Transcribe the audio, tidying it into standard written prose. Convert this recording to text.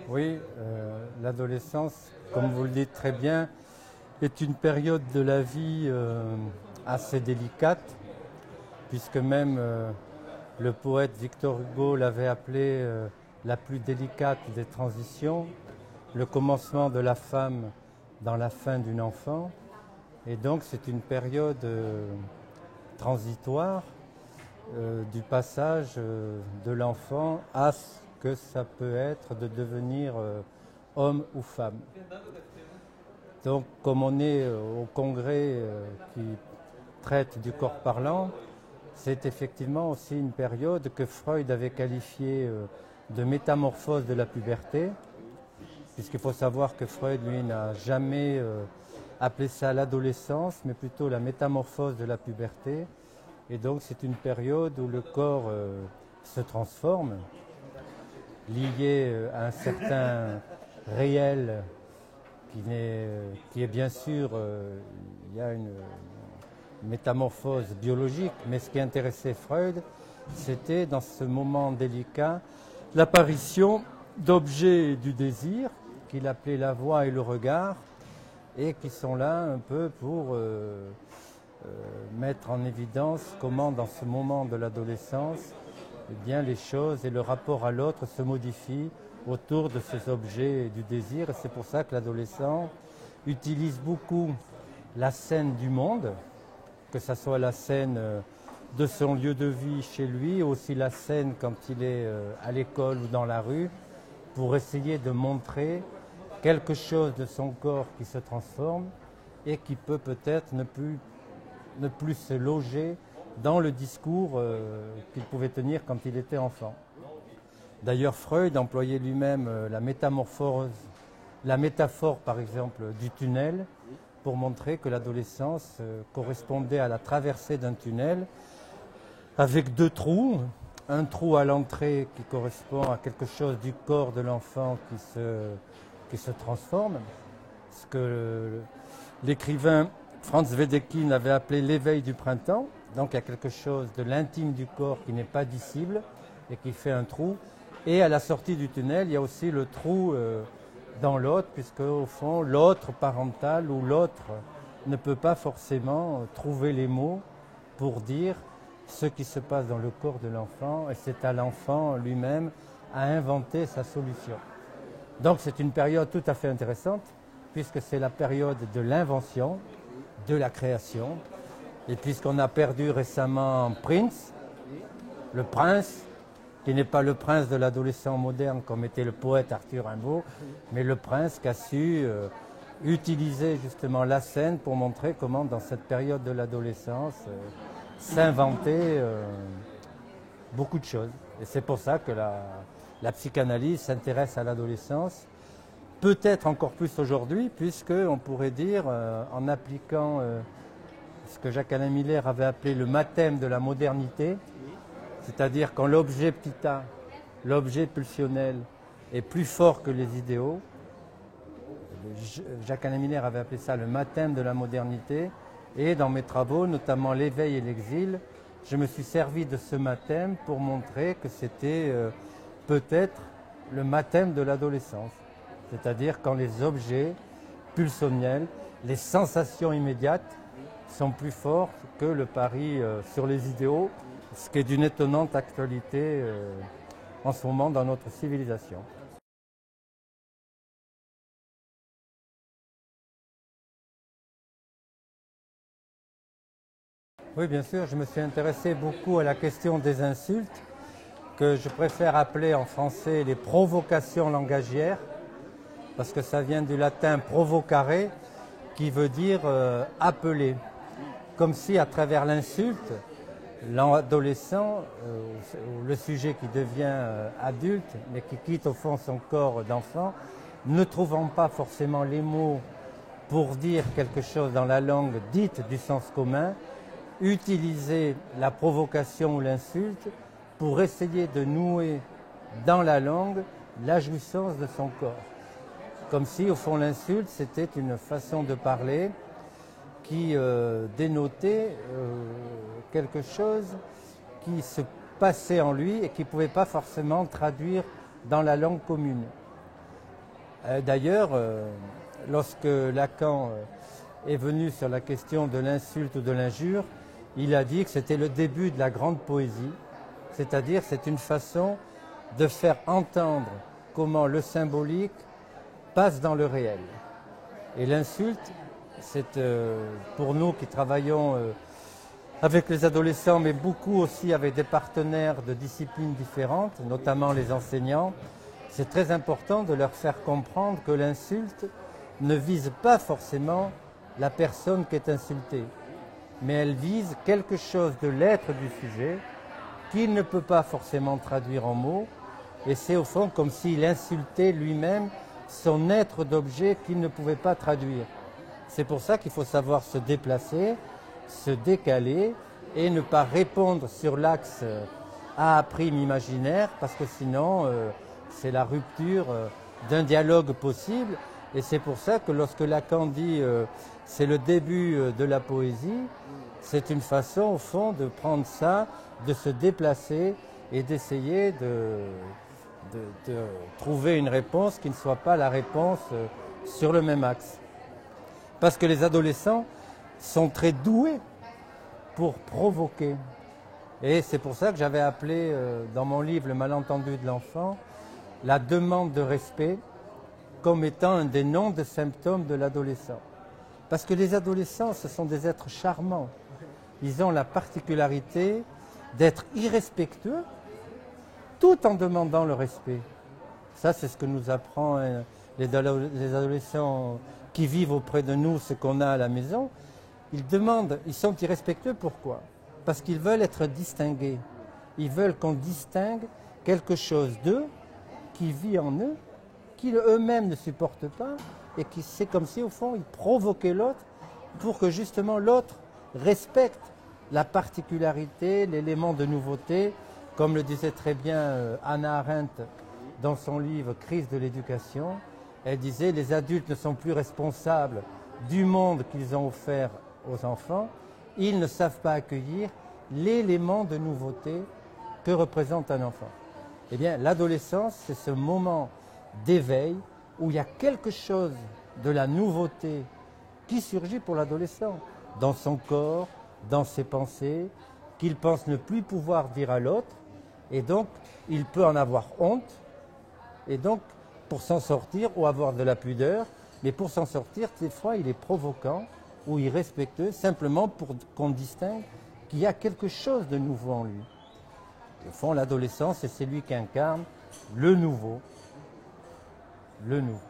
Oui, l'adolescence, comme vous le dites très bien, est une période de la vie assez délicate, puisque même le poète Victor Hugo l'avait appelée la plus délicate des transitions, le commencement de la femme dans la fin d'une enfant. Et donc c'est une période transitoire du passage de l'enfant à ce que ça peut être de devenir homme ou femme. Donc comme on est au congrès qui traite du corps parlant, c'est effectivement aussi une période que Freud avait qualifiée de métamorphose de la puberté, puisqu'il faut savoir que Freud, lui, n'a jamais appelé ça l'adolescence, mais plutôt la métamorphose de la puberté. Et donc c'est une période où le corps se transforme, lié à un certain réel qui est bien sûr, il y a une métamorphose biologique, mais ce qui intéressait Freud, c'était dans ce moment délicat l'apparition d'objets du désir, qu'il appelait la voix et le regard, et qui sont là un peu pour mettre en évidence comment dans ce moment de l'adolescence, eh bien, les choses et le rapport à l'autre se modifient autour de ces objets du désir. Et c'est pour ça que l'adolescent utilise beaucoup la scène du monde, que ce soit la scène de son lieu de vie chez lui, aussi la scène quand il est à l'école ou dans la rue, pour essayer de montrer quelque chose de son corps qui se transforme et qui peut peut-être ne plus se loger dans le discours qu'il pouvait tenir quand il était enfant. D'ailleurs, Freud employait lui-même la métaphore par exemple du tunnel pour montrer que l'adolescence correspondait à la traversée d'un tunnel avec deux trous, un trou à l'entrée qui correspond à quelque chose du corps de l'enfant qui se transforme, ce que l'écrivain Franz Wedekind avait appelé l'éveil du printemps. Donc il y a quelque chose de l'intime du corps qui n'est pas dissible et qui fait un trou. Et à la sortie du tunnel, il y a aussi le trou dans l'autre, puisque au fond, l'autre parental ou l'autre ne peut pas forcément trouver les mots pour dire ce qui se passe dans le corps de l'enfant. Et c'est à l'enfant lui-même à inventer sa solution. Donc c'est une période tout à fait intéressante, puisque c'est la période de l'invention, de la création. Et puisqu'on a perdu récemment Prince, le prince, qui n'est pas le prince de l'adolescent moderne comme était le poète Arthur Rimbaud, mais le prince qui a su utiliser justement la scène pour montrer comment dans cette période de l'adolescence s'inventer beaucoup de choses. Et c'est pour ça que la psychanalyse s'intéresse à l'adolescence, peut-être encore plus aujourd'hui, puisqu'on pourrait dire, en appliquant ce que Jacques-Alain Miller avait appelé le mathème de la modernité, c'est-à-dire quand l'objet petit a, l'objet pulsionnel, est plus fort que les idéaux. Jacques-Alain Miller avait appelé ça le mathème de la modernité. Et dans mes travaux, notamment l'éveil et l'exil, je me suis servi de ce mathème pour montrer que c'était peut-être le mathème de l'adolescence. C'est-à-dire quand les objets pulsionnels, les sensations immédiates sont plus fortes que le pari sur les idéaux, ce qui est d'une étonnante actualité en ce moment dans notre civilisation. Oui, bien sûr, je me suis intéressé beaucoup à la question des insultes, que je préfère appeler en français les provocations langagières, parce que ça vient du latin provocare, qui veut dire appeler. Comme si à travers l'insulte, l'adolescent, le sujet qui devient adulte, mais qui quitte au fond son corps d'enfant, ne trouvant pas forcément les mots pour dire quelque chose dans la langue dite du sens commun, utiliser la provocation ou l'insulte pour essayer de nouer dans la langue la jouissance de son corps. Comme si au fond l'insulte c'était une façon de parler qui dénotait quelque chose qui se passait en lui et qui ne pouvait pas forcément traduire dans la langue commune. D'ailleurs, lorsque Lacan est venu sur la question de l'insulte ou de l'injure, il a dit que c'était le début de la grande poésie, c'est-à-dire c'est une façon de faire entendre comment le symbolique passe dans le réel. Et l'insulte, c'est pour nous qui travaillons avec les adolescents, mais beaucoup aussi avec des partenaires de disciplines différentes, notamment les enseignants, c'est très important de leur faire comprendre que l'insulte ne vise pas forcément la personne qui est insultée, mais elle vise quelque chose de l'être du sujet qu'il ne peut pas forcément traduire en mots, et c'est au fond comme s'il insultait lui-même son être d'objet qu'il ne pouvait pas traduire. C'est pour ça qu'il faut savoir se déplacer, se décaler et ne pas répondre sur l'axe A' imaginaire, parce que sinon c'est la rupture d'un dialogue possible. Et c'est pour ça que lorsque Lacan dit c'est le début de la poésie, c'est une façon au fond de prendre ça, de se déplacer et d'essayer de trouver une réponse qui ne soit pas la réponse sur le même axe. Parce que les adolescents sont très doués pour provoquer. Et c'est pour ça que j'avais appelé dans mon livre Le malentendu de l'enfant la demande de respect comme étant un des noms de symptômes de l'adolescent. Parce que les adolescents, ce sont des êtres charmants. Ils ont la particularité d'être irrespectueux tout en demandant le respect. Ça, c'est ce que nous apprend les adolescents qui vivent auprès de nous, ce qu'on a à la maison. Ils demandent, ils sont irrespectueux, pourquoi? Parce qu'ils veulent être distingués. Ils veulent qu'on distingue quelque chose d'eux, qui vit en eux, qui eux-mêmes ne supportent pas, et qui, c'est comme si au fond, ils provoquaient l'autre pour que justement l'autre respecte la particularité, l'élément de nouveauté, comme le disait très bien Hannah Arendt dans son livre Crise de l'éducation. Elle disait « Les adultes ne sont plus responsables du monde qu'ils ont offert aux enfants, ils ne savent pas accueillir l'élément de nouveauté que représente un enfant. » Eh bien, l'adolescence, c'est ce moment d'éveil où il y a quelque chose de la nouveauté qui surgit pour l'adolescent, dans son corps, dans ses pensées, qu'il pense ne plus pouvoir dire à l'autre, et donc il peut en avoir honte, et donc pour s'en sortir, ou avoir de la pudeur, mais pour s'en sortir, des fois il est provoquant ou irrespectueux, simplement pour qu'on distingue qu'il y a quelque chose de nouveau en lui. Au fond, l'adolescence, c'est celui qui incarne le nouveau. Le nouveau.